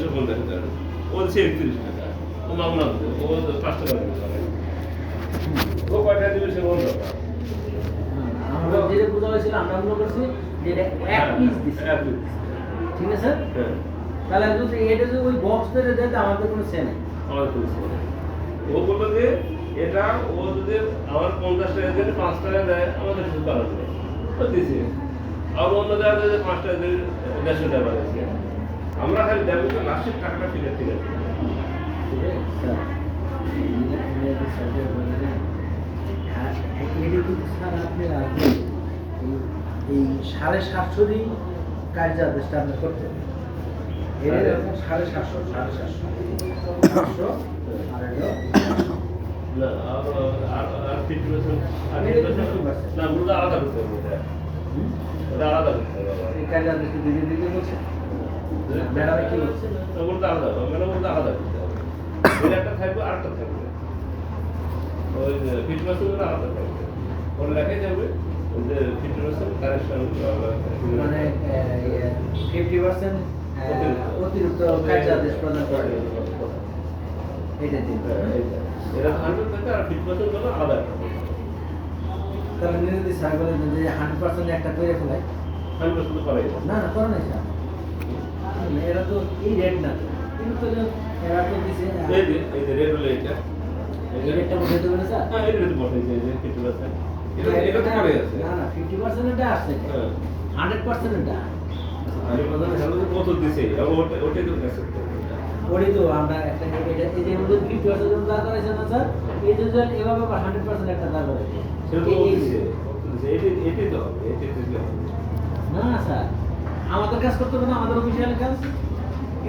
250 টাকা, ও দিচ্ছে 31 টাকা, ও মামলা দিচ্ছে, ও 5 টাকা দিচ্ছে, ও কয়টা দিবে সে বলতে পারে। আমরা যেটা বোঝা হয়েছিল আমরা মনে করছি যে এটা এক পিস দিচ্ছে, ঠিক আছে স্যার? তাহলে যদি এটা যদি ওই বক্স ধরে দেয় তো আমাদের কোনো সে নেই। আমাদের কোনো সে নেই। ও বললো যে এটা ও যদি আমার 50 টাকা দিয়ে 5 টাকা দেয় আমাদের কিছু করার নেই, ও দিচ্ছে। আর অন্য জায়গায় যে 5 টাকা দিয়ে 150 টাকা বাড়াচ্ছে, আমরা খালি দেবো তো লাস্টের টাকাটা ঠিক আছে, ঠিক আছে স্যার এটা কিন্তু স্যার আপনার এই 750 কার্যাদেশটা আপনি করতে হবে। এটা এরকম 750 আর এটা না আর 50% না ওটা আলাদা করতে হবে, ওটা আলাদা করতে হবে। এই কার্যাদেশটা দিকে দিকে বলছে ম্যাডামে কি বলছে ওটা আলাদা হবে, মানে ওটা আলাদা করতে হবে। এটা একটা থাকবে আর একটা থাকবে, ওই 50% আলাদা থাকবে, ওর লেখাই যাবে যে 50% কারেকশন, মানে 50% অতিরিক্ত কার্যাদেশ প্রদান করে এটা দিন। এটা 100 থাকে আর 50% হলো আলাদা। তাহলে যদি স্যার বলেন যে 100% একটা করে ফেলায় 100% করাই যাবে। না না করে নাই স্যার, এরা তো এই রেট না তো, কিন্তু তো এরা তো দিছে এই যে রেড হলো এটা, এই রেটটা বসে দেবে না স্যার? হ্যাঁ এই রেড বসে যে 50%, এটা তো করে আছে। না না 50% এটা আসছে, হ্যাঁ 100% এটা আমি কথা হলো যে কত দিছে, ওটাই তো অ্যাকসেপ্ট করতে হবে। ওরই তো আমরা একটা এটা এই যে 50% দাঁড় করাইছে না স্যার, এই যে এভাবে 100% একটা দাঁড় করাইছে সেটা তো দিছে, এটাই তো হবে, এটাই তো হবে। না স্যার, আমাদের কাজ করতে হবে না, আমাদের অফিসিয়াল কাজ,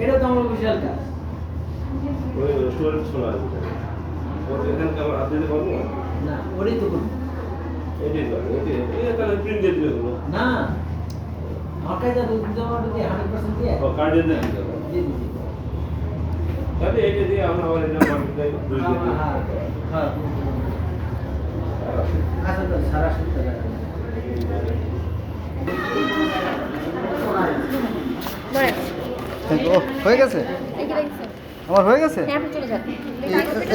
এটা তো আমার অফিসিয়াল কাজ। ওই স্টোরেজ শোনা আছে, ওর এখানে আমার আপনি দিতে পারবো না ওরই তো করবো এটাই তো হবে, এটাই তাহলে প্রিন্ট দিয়ে দিলে হলো। না, আমার কাছে জমা দিয়ে 100% দিয়ে ও কার্ড দিয়ে দিতে হবে, দিয়ে দিচ্ছি। তাহলে এটা দিয়ে আমরা আবার এটা মার্কেটে দুই দিন হ্যাঁ হ্যাঁ আচ্ছা তো সারা সপ্তাহ ও হয়ে গেছে, আমার হয়ে গেছে।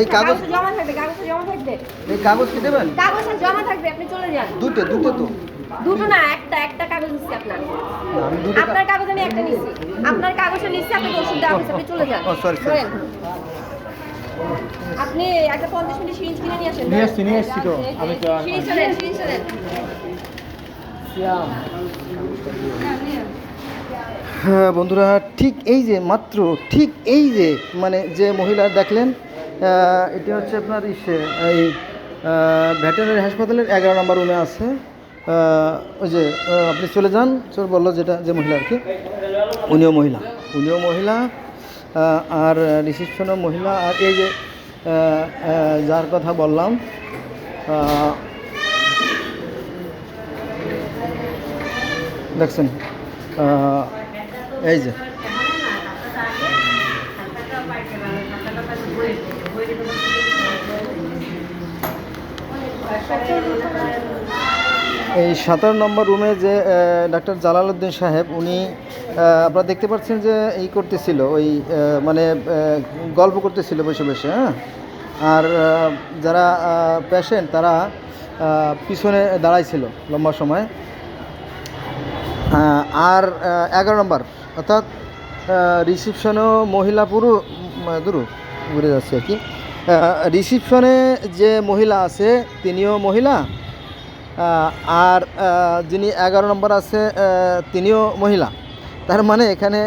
এই কাগজ জমা থাকবে, কাগজ জমা থাকবে, এই কাগজ কি দেবেন? কাগজ জমা থাকবে, আপনি চলে যান। দুটো তো দুটো না, একটা কাগজ নিচ্ছি আপনার। না, আমি দুটো আপনার কাগজ আমি একটা নিচ্ছি, আপনার কাগজটা নিচ্ছি, আপনাকে ওষুধ দেওয়া হয়েছে, আপনি চলে যান। ও সরি ধরেন। আপনি একটা 50 মিনিট সিরিঞ্জ কিনে নিয়ে আসেন। নিয়ে আসছি তো আমি তো সিরিঞ্জ চলেন। হ্যাঁ বন্ধুরা, ঠিক এই যে মাত্র ঠিক এই যে মানে যে মহিলা দেখলেন, এটি হচ্ছে আপনার এই ভেটেরিনারি হাসপাতালের 11 নম্বর রুমে আছে। ওই যে আপনি চলে যান, বললো যেটা যে মহিলা আর কি, উনিও মহিলা আর রিসেপশনও মহিলা। আর এই যে যার কথা বললাম দেখছেন, এই যে এই 17 নম্বর রুমে যে ডাক্তার জালালউদ্দিন সাহেব, উনি আপনারা দেখতে পাচ্ছেন যে এই করতেছিল, ওই মানে গল্প করতেছিল বসে বসে। হ্যাঁ, আর যারা পেশেন্ট তারা পিছনে দাঁড়াইছিল লম্বা সময়। আর 11 নম্বর অর্থাৎ রিসিপশনেও মহিলা ঘুরে যাচ্ছে আর কি। রিসিপশনে যে মহিলা আছে তিনিও মহিলা, আর যিনি 11 নম্বর আছে তিনিও মহিলা। তার মানে এখানে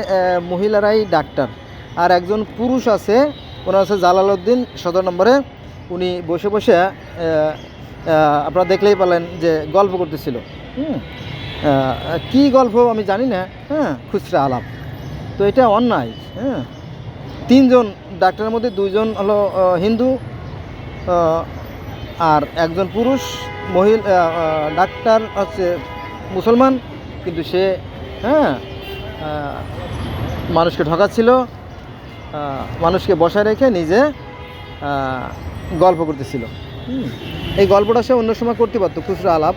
মহিলারাই ডাক্তার। আর একজন পুরুষ আছে, ওনার আছে জালালউদ্দিন 17 নম্বরে। উনি বসে বসে আপনারা দেখলেই পেলেন যে গল্প করতেছিল। কি গল্প আমি জানি না, হ্যাঁ, খুচরা আলাপ। তো এটা অন্যায়। হ্যাঁ, 3 জন ডাক্তারের মধ্যে 2 জন হলো হিন্দু, আর একজন পুরুষ মহিলা ডাক্তার হচ্ছে মুসলমান, কিন্তু সে মানুষকে ঠকাচ্ছিল, মানুষকে বসায় রেখে নিজে গল্প করতেছিল। এই গল্পটা সে অন্য সময় করতে পারতো, খুচরা আলাপ।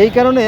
এই কারণে